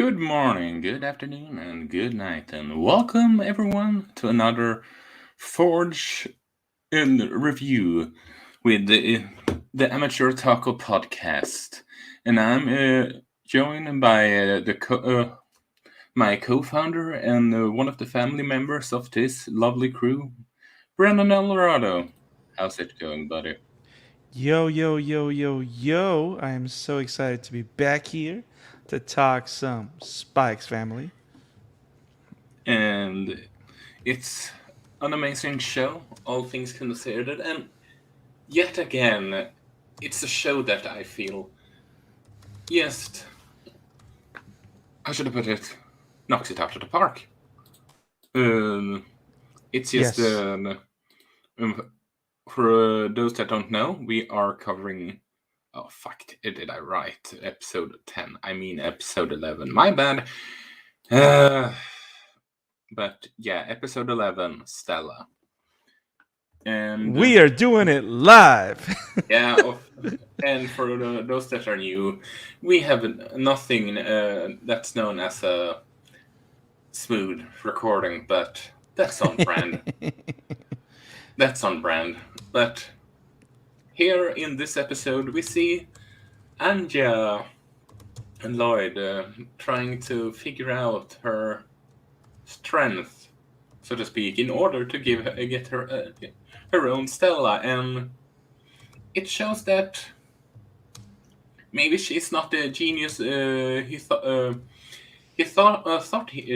Good morning, good afternoon, and good night, and welcome everyone to another Forge in Review with the Amateur Otaku podcast. And I'm joined by my co-founder and one of the family members of this lovely crew, Brandon Eldorado. How's it going, buddy? Yo, yo, yo, yo, yo. I am so excited to be back here to talk some Spx Family. And it's an amazing show, all things considered, and yet again, it's a show that I feel just, how should I put it, knocks it out of the park. It's just, Yes. for those that don't know, we are covering, oh fuck, did I write episode 10? I mean episode 11, my bad. But yeah, episode 11, Stella. And We are doing it live. yeah, and for those that are new, we have nothing that's known as a smooth recording, but that's on brand. That's on brand. But here in this episode, we see Anya and Lloyd trying to figure out her strength, so to speak, in order to get her own Stella, and it shows that maybe she's not the genius he thought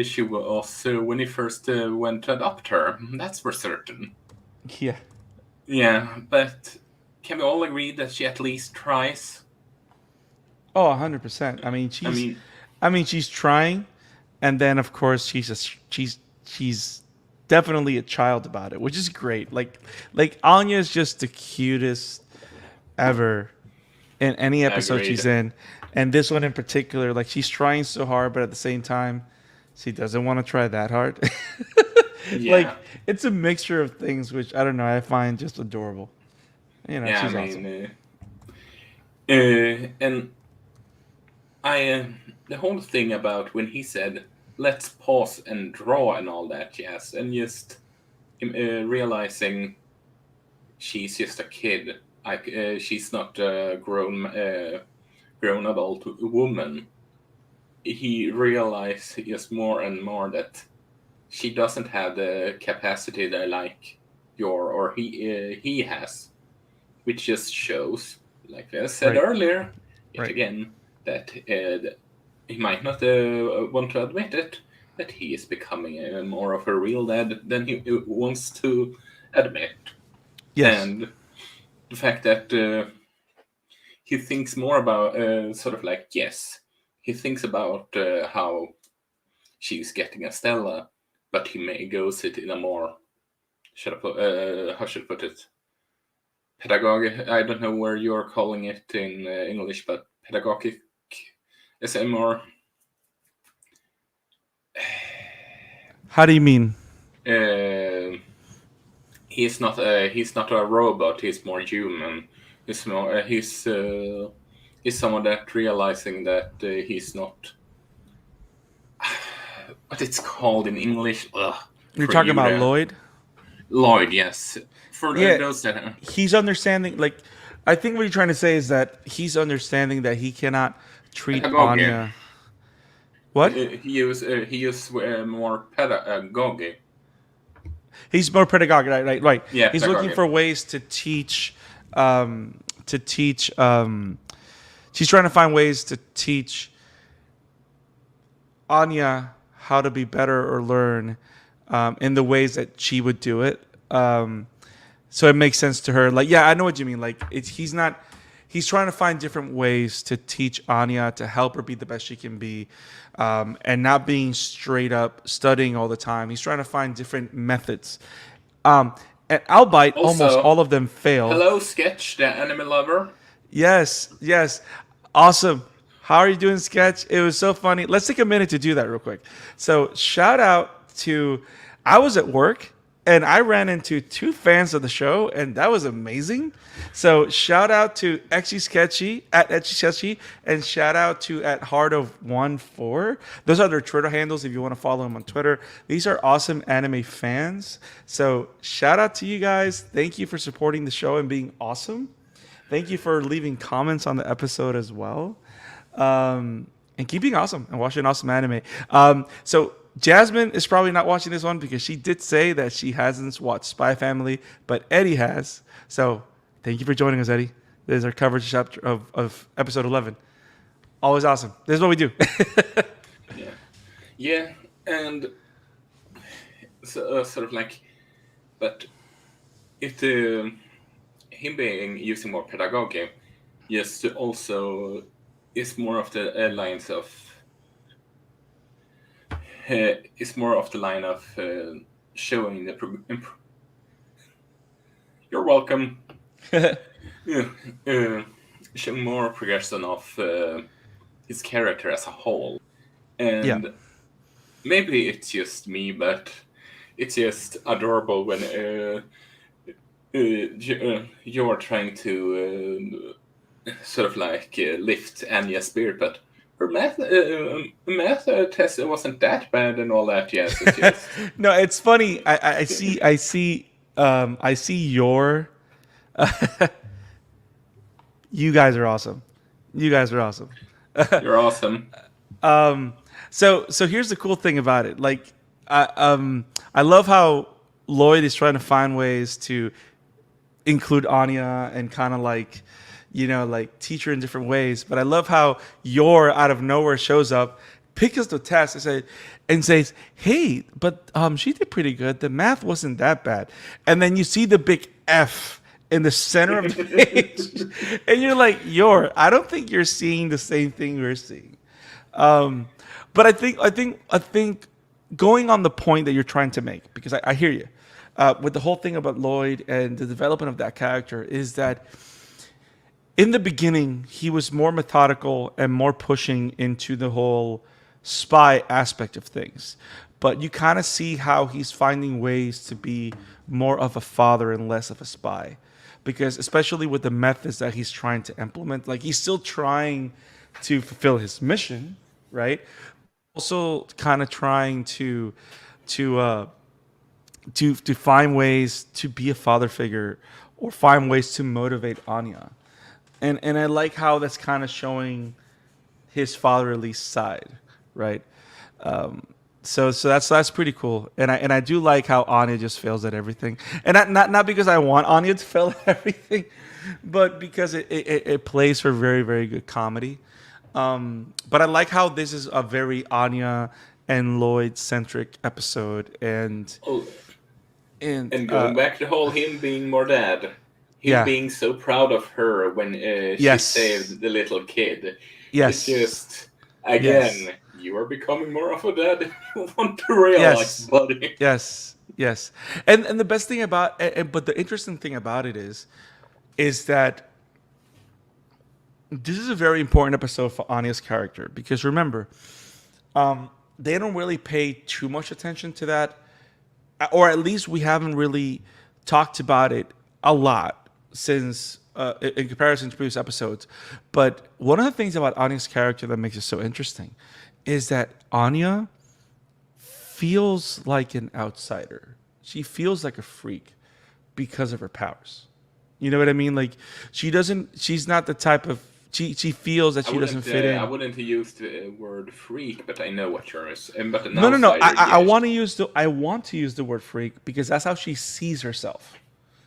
she was when he first went to adopt her. That's for certain. Yeah. Yeah, but can we all agree that she at least tries? Oh, 100%. I mean, I mean, she's trying, and then of course she's definitely a child about it, which is great. Like Anya is just the cutest ever in any episode agreed. she's in, and this one in particular, like she's trying so hard, but at the same time, she doesn't want to try that hard. Like Yeah, it's a mixture of things, which I don't know. I find just adorable. yeah. I She's awesome. mean, and I the whole thing about when he said, "Let's pause and draw" and all that, yes, and just realizing she's just a kid. Like she's not a grown adult woman. He realized just more and more that she doesn't have the capacity that like he has, which just shows, like I said Right. earlier, yet Right. again, that he might not want to admit it, that he is becoming more of a real dad than he wants to admit, Yes. and the fact that he thinks more about sort of like, yes, he thinks about how she's getting a Stella, but he may goes it in a more how should I put it, pedagogic. I don't know where you're calling it in English, but pedagogic is a more How do you mean? uh, he's not a robot. He's more human. He's more he's someone that realizing that he's not what it's called in English. Ugh, You're for talking you about there, Lloyd? Lloyd. Yes, for Yeah. those that He's understanding. Like, I think what you're trying to say is that he's understanding that he cannot treat pedagogy. Anya. What? He use more pedagogy. He's more pedagogic, right? Right. Yeah, He's looking pedagogy. for ways to teach. To teach. She's trying to find ways to teach Anya how to be better or learn in the ways that she would do it. So it makes sense to her. Like, yeah, I know what you mean. Like, he's not. He's trying to find different ways to teach Anya to help her be the best she can be, and not being straight up studying all the time. He's trying to find different methods. And albeit almost Also, all of them fail. hello, Sketch, the anime lover. Yes, yes. Awesome. How are you doing, Sketch? It was so funny. Let's take a minute to do that real quick. So, shout out to I was at work and I ran into 2 fans of the show, and that was amazing. So shout out to Etchy Sketchy at Etchy Sketchy, and shout out to at Heart of 14. Those are their Twitter handles if you want to follow them on Twitter. These are awesome anime fans. So shout out to you guys. Thank you for supporting the show and being awesome. Thank you for leaving comments on the episode as well. And keep being awesome and watching awesome anime. So Jasmine is probably not watching this one because she did say that she hasn't watched Spy Family, but Eddie has. So thank you for joining us, Eddie. This is our coverage of episode 11. Always awesome. This is what we do. Yeah, and so, sort of like, but if him being using more pedagogy, yes, also is more of the lines of. It's more of the line of showing the. You're welcome. Showing more progression of his character as a whole, and maybe it's just me, but it's just adorable when you're trying to sort of like lift Anya's spirit, but her math test wasn't that bad and all that. Yes, it's just... No, it's funny. I see your. You guys are awesome. You're awesome. So here's the cool thing about it. Like, I love how Lloyd is trying to find ways to include Anya and kind of like, like teach her in different ways. But I love how Yor out of nowhere shows up, picks up the test and says, "Hey, but she did pretty good. The math wasn't that bad." And then you see the big F in the center of the page, and you're like, "Yor, I don't think you're seeing the same thing we're seeing." But I think going on the point that you're trying to make, because I hear you, with the whole thing about Lloyd and the development of that character, is that in the beginning, he was more methodical and more pushing into the whole spy aspect of things. But you kind of see how he's finding ways to be more of a father and less of a spy. Because especially with the methods that he's trying to implement, like he's still trying to fulfill his mission, right? Also kind of trying to find ways to be a father figure or find ways to motivate Anya. And I like how that's kind of showing his fatherly side, right? So that's pretty cool. And I do like how Anya just fails at everything. And not because I want Anya to fail at everything, but because it plays for very, very good comedy. But I like how this is a very Anya and Lloyd centric episode, and going back to the whole him being more dad. Him being so proud of her when she saved the little kid. Yes. It's just, again, you are becoming more of a dad you want to realize, buddy. Yes. And the best thing about it, but the interesting thing about it is that this is a very important episode for Anya's character. Because remember, they don't really pay too much attention to that. Or at least we haven't really talked about it a lot since in comparison to previous episodes. But one of the things about Anya's character that makes it so interesting is that Anya feels like an outsider. She feels like a freak because of her powers. You know what I mean? Like she's not the type of, she feels that she doesn't fit in. I wouldn't use the word freak, but I know what you're saying. But no. I want to use the word freak because that's how she sees herself.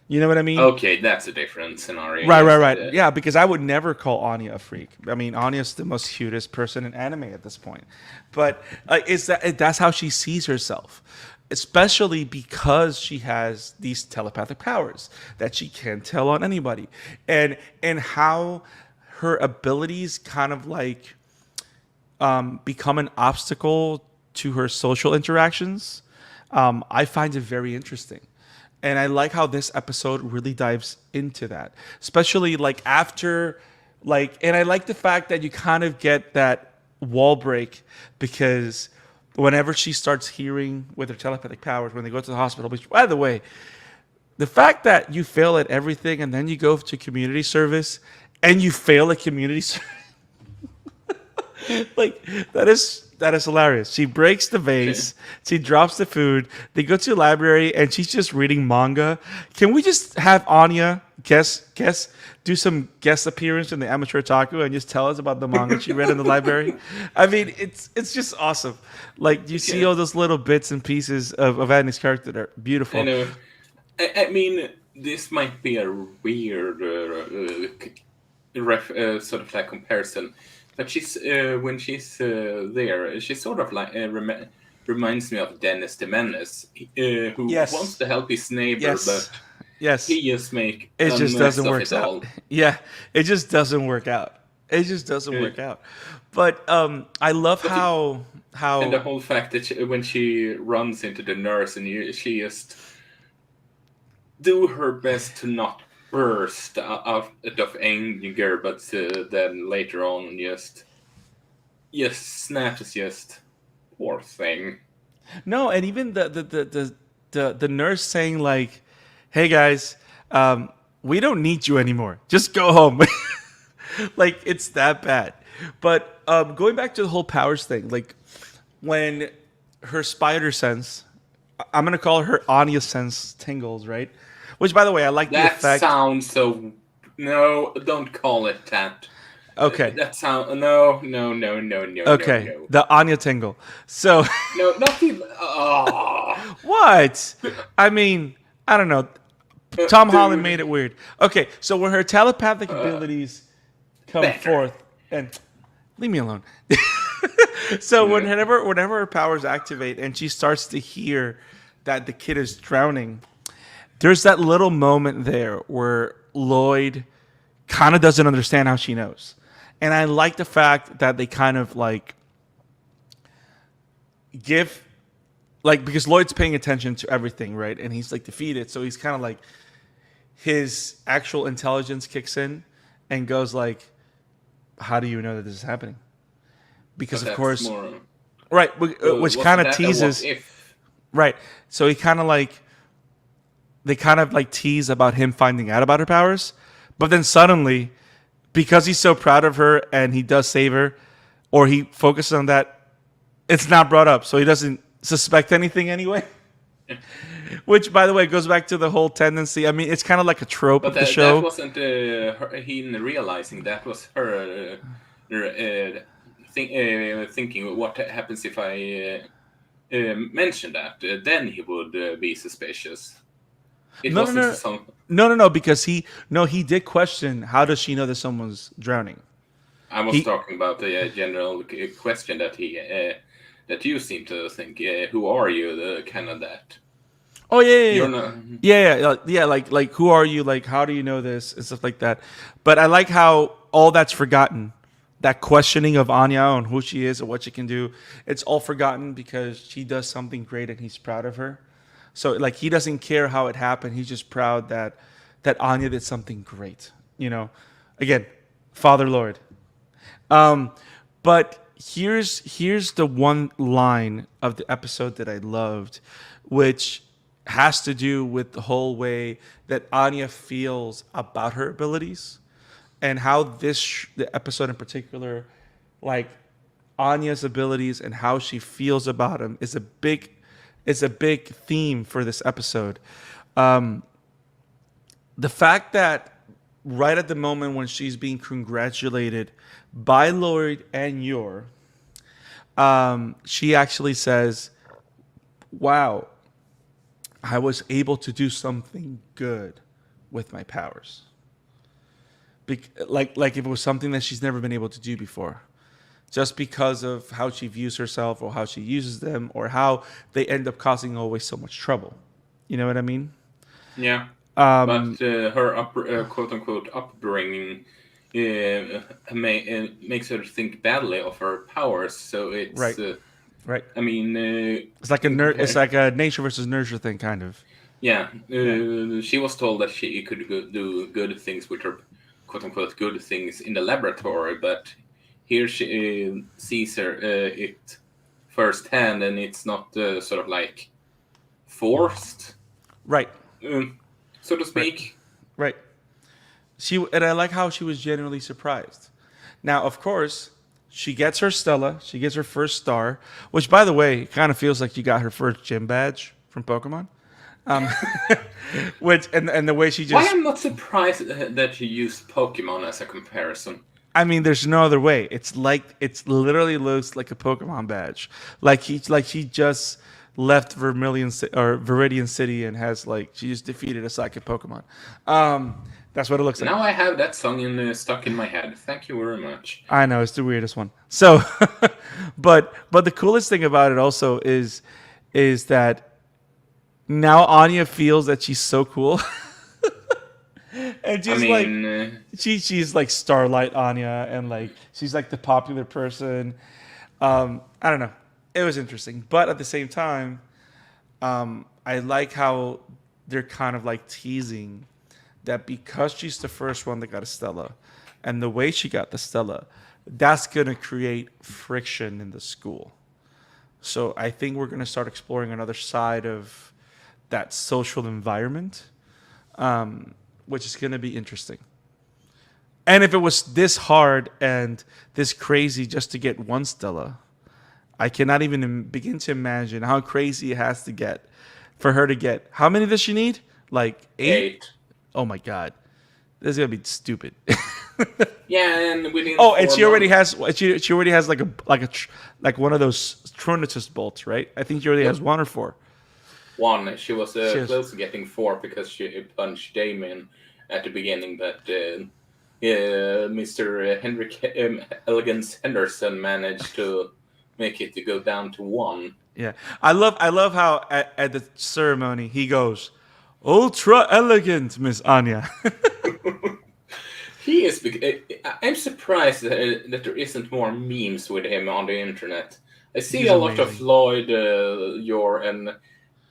You know what I mean? Okay, that's a different scenario. Right. Yeah, because I would never call Anya a freak. I mean, Anya's the most cutest person in anime at this point. But that's how she sees herself, especially because she has these telepathic powers that she can't tell on anybody, and how her abilities kind of like become an obstacle to her social interactions. I find it very interesting. And I like how this episode really dives into that, especially like after, like, and I like the fact that you kind of get that wall break because whenever she starts hearing with her telepathic powers when they go to the hospital. Which, by the way, the fact that you fail at everything and then you go to community service and you fail at community service, like that is hilarious. She breaks the vase, she drops the food, they go to the library and she's just reading manga. Can we just have Anya do some guest appearance in the Amateur Otaku and just tell us about the manga she read in the library? I mean, it's just awesome. Like you see all those little bits and pieces of Annie's character that are beautiful. I know. I mean, this might be a weird sort of like comparison, but she's when she's there, she sort of like reminds me of Dennis the Menace, who Yes. wants to help his neighbor, Yes. but Yes. he just make It a just mess doesn't of work it out. all. Yeah, it just doesn't work out. It just doesn't work out. But I love how And the whole fact that when she runs into the nurse and she just do her best to not burst out of anger, but then later on just snaps, just poor thing. no, and even the nurse saying like, "Hey guys, we don't need you anymore. Just go home." Like it's that bad. But going back to the whole powers thing, like when her spider sense, I'm gonna call her Anya sense tingles, right? Which, by the way, I like the That effect. sounds so. No, don't call it that. Okay. That sound. No. Okay. No. The Anya tingle. So No, not even. Oh. what? I mean, I don't know. Tom Holland Dude. made it weird. Okay, so when her telepathic abilities come better. forth, and leave me alone. So whenever her powers activate and she starts to hear that the kid is drowning, there's that little moment there where Lloyd kind of doesn't understand how she knows. And I like the fact that they kind of like give, like, because Lloyd's paying attention to everything, right? And he's like defeated. So he's kind of like, his actual intelligence kicks in and goes like, how do you know that this is happening? Because of That's course, more, right, which kind of teases, if. right. So he kind of like, they kind of like tease about him finding out about her powers, but then suddenly, because he's so proud of her and he does save her, or he focuses on that, it's not brought up, so he doesn't suspect anything anyway. Which, by the way, goes back to the whole tendency. I mean, it's kind of like a trope But of the show. that wasn't him realizing. That was her thinking, what happens if I mention that? Then he would be suspicious. No, because he did question, how does she know that someone's drowning? I was talking about the general question that that you seem to think. Who are you? The kind of that. Oh yeah, You're not. yeah. Like who are you? Like how do you know this and stuff like that. But I like how all that's forgotten. That questioning of Anya and who she is and what she can do, it's all forgotten because she does something great and he's proud of her. So like he doesn't care how it happened. He's just proud that Anya did something great. You know, again, Father Lord. But here's the one line of the episode that I loved, which has to do with the whole way that Anya feels about her abilities, and how the episode in particular, like Anya's abilities and how she feels about him is a big theme for this episode. The fact that right at the moment when she's being congratulated by Lloyd and Yor, she actually says, "Wow, I was able to do something good with my powers." Like if it was something that she's never been able to do before, just because of how she views herself or how she uses them or how they end up causing always so much trouble. You know what I mean? Yeah. But her quote unquote upbringing makes her think badly of her powers. So it's right. I mean, It's like it's like a nature versus nurture thing, kind of. Yeah. She was told that she could do good things with her quote unquote good things in the laboratory, but here she sees it firsthand, and it's not sort of like forced, Right. so to speak. Right. And I like how she was genuinely surprised. Now, of course, she gets her Stella. She gets her first star, which, by the way, kind of feels like she got her first gym badge from Pokemon. Which and the way she Why just. I'm not surprised that you used Pokemon as a comparison. I mean, there's no other way. It's literally looks like a Pokemon badge. Like she just left Viridian City and has she just defeated a psychic Pokemon. That's what it looks like. Now I have that song stuck in my head. Thank you very much. I know, it's the weirdest one. So, but the coolest thing about it also is that now Anya feels that she's so cool. And she's she's like Starlight Anya, and she's like the popular person. I don't know. It was interesting, but at the same time, I like how they're kind of teasing that because she's the first one that got a Stella, and the way she got the Stella, that's gonna create friction in the school. So I think we're gonna start exploring another side of that social environment. Which is going to be interesting. And if it was this hard and this crazy just to get one Stella, I cannot even begin to imagine how crazy it has to get for her to get. How many does she need? Like 8? Oh my God. This is going to be stupid. Yeah, and within and she already has like one of those Tronatus bolts, right? I think she already has 1 or 4. 1. She was close to getting 4 because she punched Damien at the beginning, but Mr. Henrik Elegance Henderson managed to make it to go down to 1. Yeah, I love how at the ceremony he goes, "Ultra elegant, Miss Anya." He is. I'm surprised that there isn't more memes with him on the internet. I see He's a lot amazing. of Lloyd, and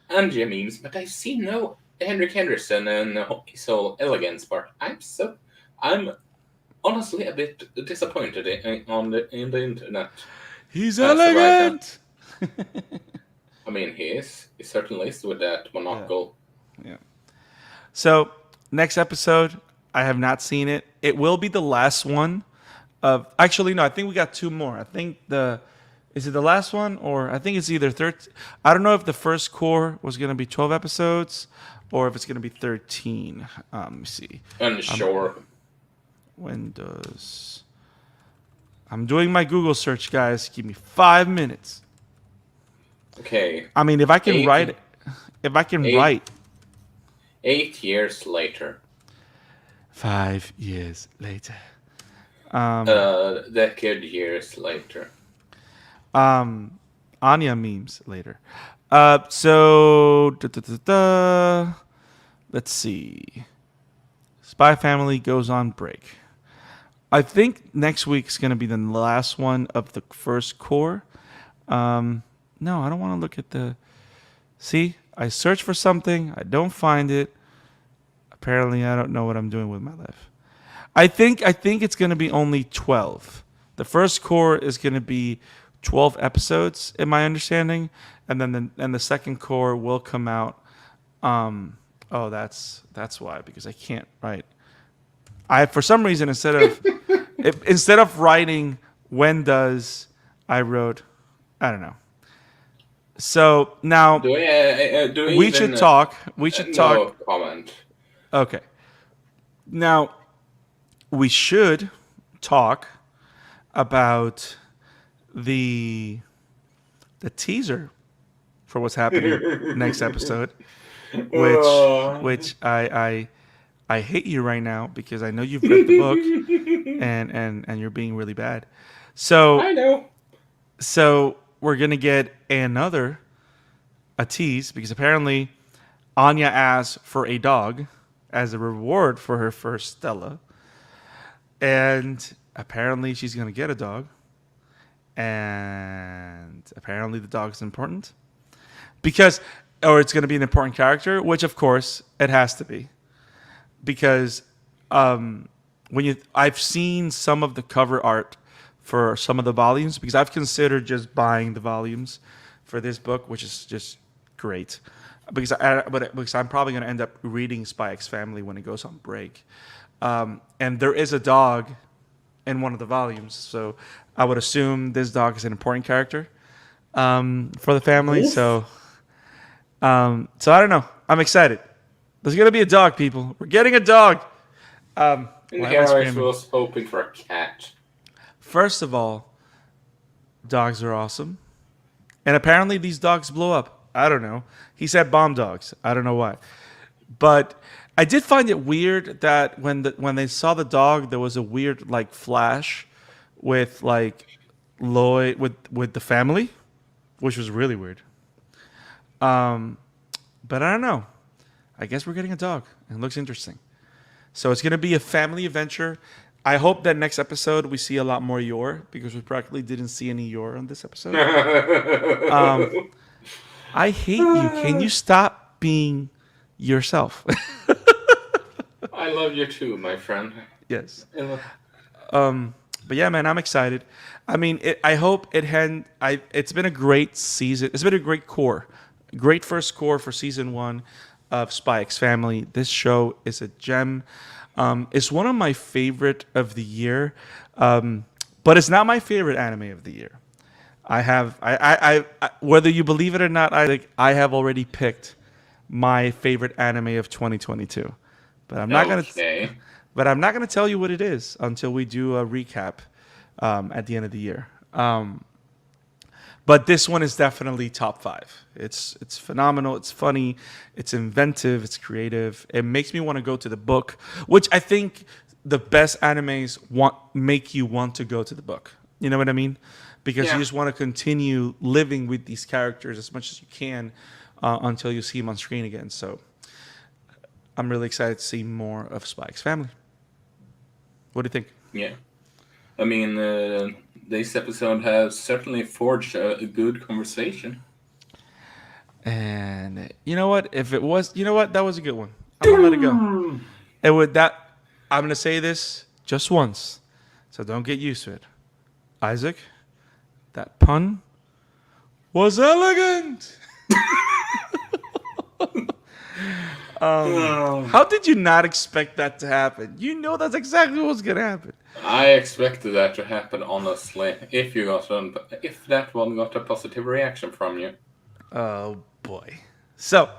Anya memes, but I see no Henrik Henderson and his whole elegance part. I'm honestly a bit disappointed in the internet. He's That's the right elegant. I mean, he certainly is with that monocle. Yeah. So next episode, I have not seen it. It will be the last one of. Actually, no. I think we got 2 more. I think Is it the last one, or I think it's either 13. I don't know if the first core was going to be 12 episodes, or if it's going to be 13. Let me see. Unsure. When does? I'm doing my Google search, guys. Give me 5 minutes. Okay. I mean, if I can write. 8 years later. 5 years later. Decade years later. Anya memes later. So let's see. Spy Family goes on break. I think next week's gonna be the last one of the first core. No, I don't want to look at the. See, I search for something, I don't find it. Apparently, I don't know what I'm doing with my life. I think it's gonna be only 12. The first core is gonna be 12 episodes, in my understanding, and then the second core will come out. That's why, because I can't write. I for some reason instead of writing when does, I wrote, I don't know. So now we should talk. We should talk. No comment. Okay. Now we should talk about the teaser for what's happening next episode, which I hate you right now because I know you've read the book and you're being really bad. So I know. So we're gonna get a tease because apparently Anya asked for a dog as a reward for her first Stella, and apparently she's gonna get a dog. And apparently the dog is important or it's going to be an important character, which of course it has to be, because I've seen some of the cover art for some of the volumes because I've considered just buying the volumes for this book, which is just great. Because I'm probably going to end up reading Spx Family when it goes on break. And there is a dog in one of the volumes, so I would assume this dog is an important character for the family. Oof. So I don't know. I'm excited. There's going to be a dog, people. We're getting a dog. And Why am I here I screaming? was hoping for a cat. First of all, dogs are awesome. And apparently these dogs blow up. I don't know. He said bomb dogs. I don't know why. But I did find it weird that when they saw the dog, there was a weird like flash with like Lloyd with the family, which was really weird. But I don't know. I guess we're getting a dog. It looks interesting. So it's going to be a family adventure. I hope that next episode we see a lot more Yor because we practically didn't see any Yor on this episode. I hate you. Can you stop being yourself? I love you too, my friend. Yes. I love- But yeah, man, I'm excited. I mean, I hope it had. It's been a great season. It's been a great core, great first core for season 1 of Spx Family. This show is a gem. It's one of my favorite of the year, but it's not my favorite anime of the year. I whether you believe it or not, I have already picked my favorite anime of 2022, but I'm not Okay. gonna tell you what it is until we do a recap at the end of the year. But this one is definitely top 5. It's phenomenal. It's funny. It's inventive. It's creative. It makes me want to go to the book, which I think the best animes make you want to go to the book. You know what I mean? Because Yeah. you just want to continue living with these characters as much as you can until you see them on screen again. So I'm really excited to see more of Spx Family. What do you think? Yeah. I mean, this episode has certainly forged a good conversation. And you know what? If it was, you know what? That was a good one. I'm gonna let it go. And with that, I'm gonna say this just once, so don't get used to it. Isaac, that pun was elegant. How did you not expect that to happen? You know that's exactly what was gonna happen. I expected that to happen, honestly. If that one got a positive reaction from you. Oh boy. So,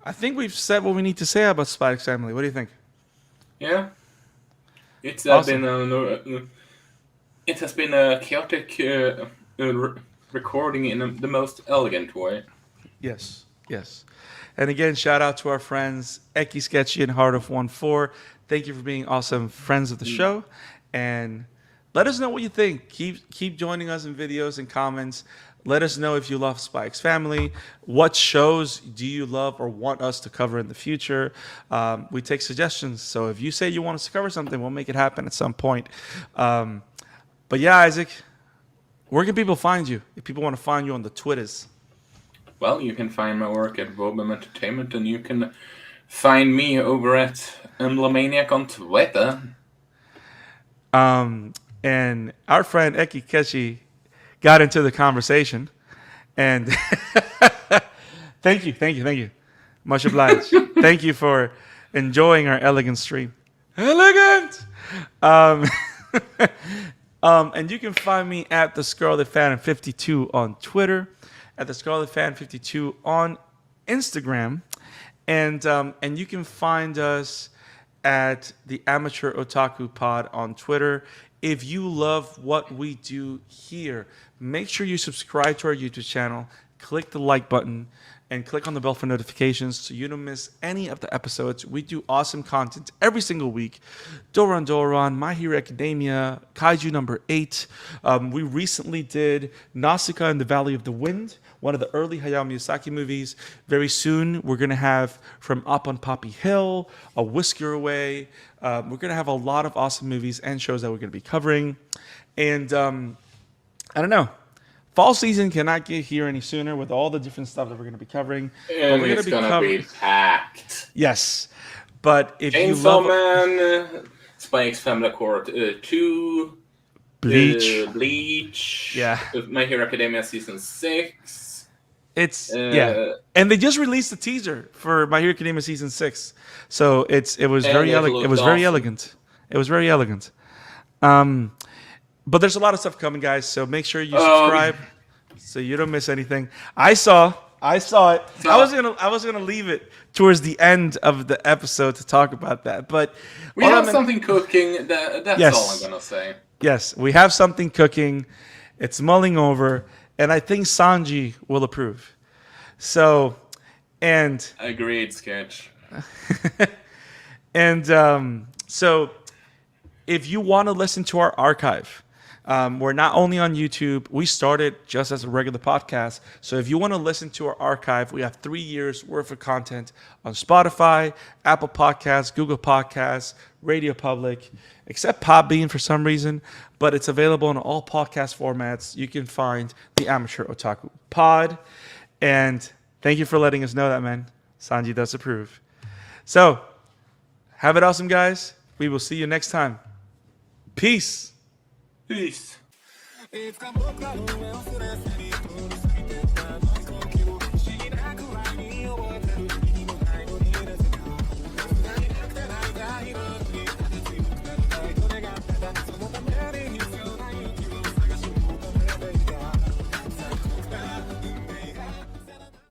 I think we've said what we need to say about Spx Family. What do you think? Yeah. It's Awesome. it has been a chaotic recording in the most elegant way. Yes, yes. And again, shout out to our friends Eki Sketchy and Heart of 1-4. Thank you for being awesome friends of the show. And let us know what you think. Keep joining us in videos and comments. Let us know if you love Spx Family. What shows do you love or want us to cover in the future? We take suggestions. So if you say you want us to cover something, we'll make it happen at some point. But yeah, Isaac, where can people find you? If people want to find you on the Twitters. Well, you can find my work at Robum Entertainment, and you can find me over at Emblemaniac on Twitter. And our friend Eki Keshi got into the conversation. And thank you. Much obliged. Thank you for enjoying our elegant stream. Elegant! And you can find me at the Scarlet Fan 52 on Twitter, at the Scarlet Fan 52 on Instagram, and you can find us at the Amateur Otaku Pod on Twitter. If you love what we do here, make sure you subscribe to our YouTube channel, click the like button, and click on the bell for notifications so you don't miss any of the episodes. We do awesome content every single week. Doron, My Hero Academia, Kaiju number 8. We recently did Nausicaa in the Valley of the Wind, one of the early Hayao Miyazaki movies. Very soon, we're going to have From Up on Poppy Hill, A Whisker Away. We're going to have a lot of awesome movies and shows that we're going to be covering. And I don't know. Fall season cannot get here any sooner with all the different stuff that we're going to be covering. And we're it's going to be packed. Yes. But if you Chainsaw love... Man, Spx Family Court 2, Bleach. Yeah. My Hero Academia season 6. It's and they just released a teaser for My Hero Academia season 6, so it was very elegant. It was very elegant. It was very elegant. But there's a lot of stuff coming, guys. So make sure you subscribe so you don't miss anything. I saw it. So, I was gonna leave it towards the end of the episode to talk about that, but we have something cooking. That's all I'm gonna say. Yes, we have something cooking. It's mulling over. And I think Sanji will approve. So, and... Agreed, Sketch. And so, if you want to listen to our archive, we're not only on YouTube. We started just as a regular podcast. So if you want to listen to our archive, we have 3 years worth of content on Spotify, Apple Podcasts, Google Podcasts, Radio Public, except Podbean for some reason. But it's available in all podcast formats. You can find the Amateur Otaku Pod. And thank you for letting us know that, man. Sanji does approve. So, have it awesome, guys. We will see you next time. Peace. Peace.